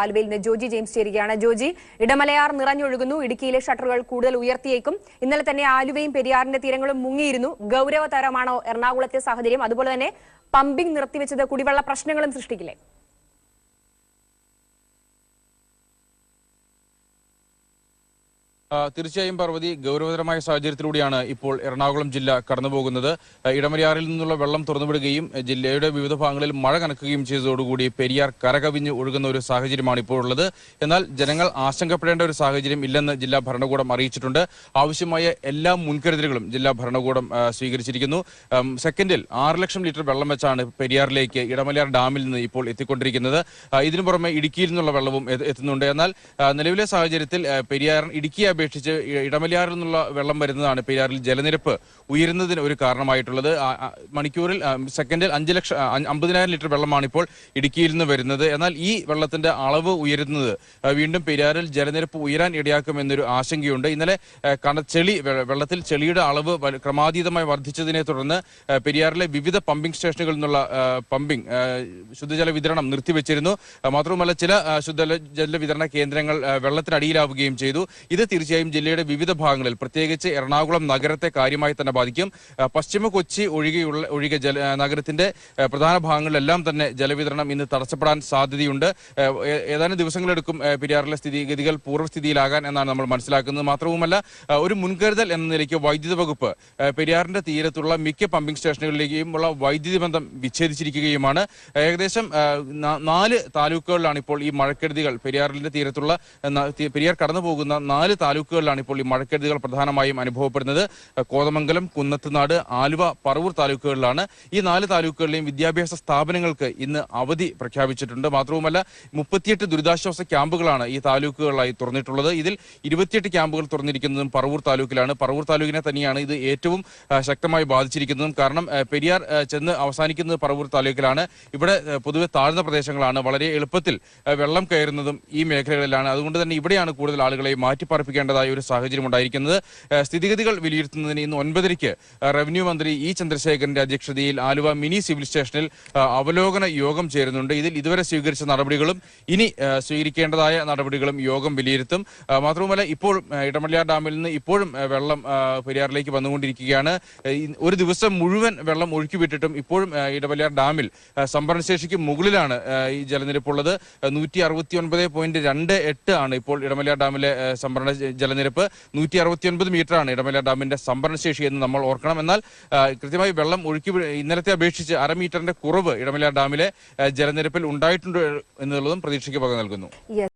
ആലുവയിൽ നിന്ന് ജോജി ജെയിംസ് ചേരുകയാണ്. ജോജി, ഇടമലയാർ നിറഞ്ഞൊഴുകുന്നു. ഇടുക്കിയിലെ ഷട്ടറുകൾ കൂടുതൽ ഉയർത്തിയേക്കും. ഇന്നലെ തന്നെ ആലുവയും പെരിയാറിന്റെ തീരങ്ങളും മുങ്ങിയിരുന്നു. ഗൗരവതരമാണോ എറണാകുളത്തെ സാഹചര്യം? അതുപോലെ തന്നെ പമ്പിംഗ് നിർത്തിവെച്ചത് കുടിവെള്ള പ്രശ്നങ്ങളും സൃഷ്ടിക്കില്ലേ? തീർച്ചയായും പാർവതി, ഗൗരവതരമായ സാഹചര്യത്തിലൂടെയാണ് ഇപ്പോൾ എറണാകുളം ജില്ല കടന്നുപോകുന്നത്. ഇടമലയാറിൽ നിന്നുള്ള വെള്ളം തുറന്നുവിടുകയും ജില്ലയുടെ വിവിധ ഭാഗങ്ങളിൽ മഴ കനക്കുകയും ചെയ്തതോടുകൂടി പെരിയാർ കരകവിഞ്ഞ് ഒഴുകുന്ന ഒരു സാഹചര്യമാണ് ഇപ്പോൾ ഉള്ളത്. എന്നാൽ ജനങ്ങൾ ആശങ്കപ്പെടേണ്ട ഒരു സാഹചര്യം ഇല്ലെന്ന് ജില്ലാ ഭരണകൂടം അറിയിച്ചിട്ടുണ്ട്. ആവശ്യമായ എല്ലാ മുൻകരുതലുകളും ജില്ലാ ഭരണകൂടം സ്വീകരിച്ചിരിക്കുന്നു. സെക്കൻഡിൽ 6 ലക്ഷം ലിറ്റർ വെള്ളം വെച്ചാണ് പെരിയാറിലേക്ക് ഇടമലയാർ ഡാമിൽ നിന്ന് ഇപ്പോൾ എത്തിക്കൊണ്ടിരിക്കുന്നത്. ഇതിനു പുറമെ ഇടുക്കിയിൽ നിന്നുള്ള വെള്ളവും എത്തുന്നുണ്ട്. എന്നാൽ നിലവിലെ സാഹചര്യത്തിൽ ഇടുക്കിയെ അപേക്ഷിച്ച് ഇടമലയാറിൽ നിന്നുള്ള വെള്ളം വരുന്നതാണ് പെരിയാറിൽ ജലനിരപ്പ് ഉയരുന്നതിന് ഒരു കാരണമായിട്ടുള്ളത്. മണിക്കൂറിൽ സെക്കൻഡിൽ 50,000 ലിറ്റർ വെള്ളമാണ് ഇപ്പോൾ ഇടുക്കിയിൽ നിന്ന് വരുന്നത്. എന്നാൽ ഈ വെള്ളത്തിന്റെ അളവ് ഉയരുന്നത് വീണ്ടും പെരിയാറിൽ ജലനിരപ്പ് ഉയരാൻ ഇടയാക്കുമെന്നൊരു ആശങ്കയുണ്ട്. ഇന്നലെ വെള്ളത്തിൽ ചെളിയുടെ അളവ് ക്രമാതീതമായി വർദ്ധിച്ചതിനെ തുടർന്ന് പെരിയാറിലെ വിവിധ പമ്പിംഗ് സ്റ്റേഷനുകളിൽ നിന്നുള്ള ശുദ്ധജല വിതരണം നിർത്തിവെച്ചിരുന്നു. മാത്രവുമല്ല, ചില ശുദ്ധജല വിതരണ കേന്ദ്രങ്ങൾ വെള്ളത്തിനടിയിലാവുകയും ചെയ്തു. ഇത് തീർച്ചയായും ജില്ലയുടെ വിവിധ ഭാഗങ്ങളിൽ, പ്രത്യേകിച്ച് എറണാകുളം നഗരത്തെ കാര്യമായി തന്നെ ബാധിക്കും. പശ്ചിമ കൊച്ചി ഒഴികെ നഗരത്തിന്റെ പ്രധാന ഭാഗങ്ങളിലെല്ലാം തന്നെ ജലവിതരണം ഇന്ന് തടസ്സപ്പെടാൻ സാധ്യതയുണ്ട്. ഏതാനും ദിവസങ്ങളെടുക്കും പെരിയാറിലെ സ്ഥിതിഗതികൾ പൂർവ്വസ്ഥിതിയിലാകാൻ എന്നാണ് നമ്മൾ മനസ്സിലാക്കുന്നത്. മാത്രവുമല്ല, ഒരു മുൻകരുതൽ എന്ന നിലയ്ക്ക് വൈദ്യുത വകുപ്പ് പെരിയാറിന്റെ തീരത്തുള്ള മിക്ക പമ്പിംഗ് സ്റ്റേഷനുകളിലേക്കും ഉള്ള വൈദ്യുതി ബന്ധം വിച്ഛേദിച്ചിരിക്കുകയുമാണ്. ഏകദേശം 4 താലൂക്കുകളിലാണ് ഇപ്പോൾ ഈ മഴക്കെടുതികൾ, പെരിയാറിന്റെ തീരത്തുള്ള പെരിയാർ കടന്നു പോകുന്ന 4 താലൂക്കുകളിലാണ് ഇപ്പോൾ ഈ മഴക്കെടുതികൾ പ്രധാനമായും അനുഭവപ്പെടുന്നത്. കോതമംഗലം, കുന്നത്തുനാട്, ആലുവ, പറവൂർ താലൂക്കുകളിലാണ്. ഈ 4 താലൂക്കുകളിലെയും വിദ്യാഭ്യാസ സ്ഥാപനങ്ങൾക്ക് ഇന്ന് അവധി പ്രഖ്യാപിച്ചിട്ടുണ്ട്. മാത്രവുമല്ല, 38 ദുരിതാശ്വാസ ക്യാമ്പുകളാണ് ഈ താലൂക്കുകളിലായി തുറന്നിട്ടുള്ളത്. ഇതിൽ 28 ക്യാമ്പുകൾ തുറന്നിരിക്കുന്നതും പറവൂർ താലൂക്കിലാണ്. പറവൂർ താലൂക്കിനെ തന്നെയാണ് ഇത് ഏറ്റവും ശക്തമായി ബാധിച്ചിരിക്കുന്നതും. കാരണം പെരിയാർ ചെന്ന് അവസാനിക്കുന്നത് പറവൂർ താലൂക്കിലാണ്. ഇവിടെ പൊതുവെ താഴ്ന്ന പ്രദേശങ്ങളാണ്. വളരെ എളുപ്പത്തിൽ വെള്ളം കയറുന്നതും ഈ മേഖലകളിലാണ്. അതുകൊണ്ട് തന്നെ ഇവിടെയാണ് കൂടുതൽ ആളുകളെ മാറ്റിപ്പാർപ്പിക്കേണ്ടതായ ഒരു സാഹചര്യം ഉണ്ടായിരിക്കുന്നത്. സ്ഥിതിഗതികൾ വിലയിരുത്തുന്നതിന് ഇന്ന് 9:30 റവന്യൂ മന്ത്രി ഇ ചന്ദ്രശേഖരന്റെ അധ്യക്ഷതയിൽ ആലുവ മിനി സിവിൽ സ്റ്റേഷനിൽ അവലോകന യോഗം ചേരുന്നുണ്ട്. ഇതിൽ ഇതുവരെ സ്വീകരിച്ച നടപടികളും ഇനി സ്വീകരിക്കേണ്ടതായ നടപടികളും യോഗം വിലയിരുത്തും. മാത്രവുമല്ല, ഇപ്പോൾ ഇടമലയാർ ഡാമിൽ നിന്ന് ഇപ്പോഴും വെള്ളം പെരിയാറിലേക്ക് വന്നുകൊണ്ടിരിക്കുകയാണ്. ഒരു ദിവസം മുഴുവൻ വെള്ളം ഒഴുക്കിവിട്ടിട്ടും ഇപ്പോഴും ഇടമലയാർ ഡാമിൽ സംഭരണശേഷിക്ക് മുകളിലാണ് ഈ ജലനിരപ്പുള്ളത്. 169.28 ആണ് ഇപ്പോൾ ഇടമലയാർ ഡാമിലെ സംഭരണ ജലനിരപ്പ്. 169 മീറ്ററാണ് ഇടമലയാർ ഡാമിന്റെ സംഭരണശേഷി എന്ന് നമ്മൾ ഓർക്കണം. എന്നാൽ കൃത്യമായി വെള്ളം ഇന്നലത്തെ അപേക്ഷിച്ച് 1/2 മീറ്ററിന്റെ കുറവ് ഇടമലയാർ ഡാമിലെ ജലനിരപ്പിൽ ഉണ്ടായിട്ടുണ്ട് എന്നുള്ളതും പ്രതീക്ഷയ്ക്ക് വക നൽകുന്നു.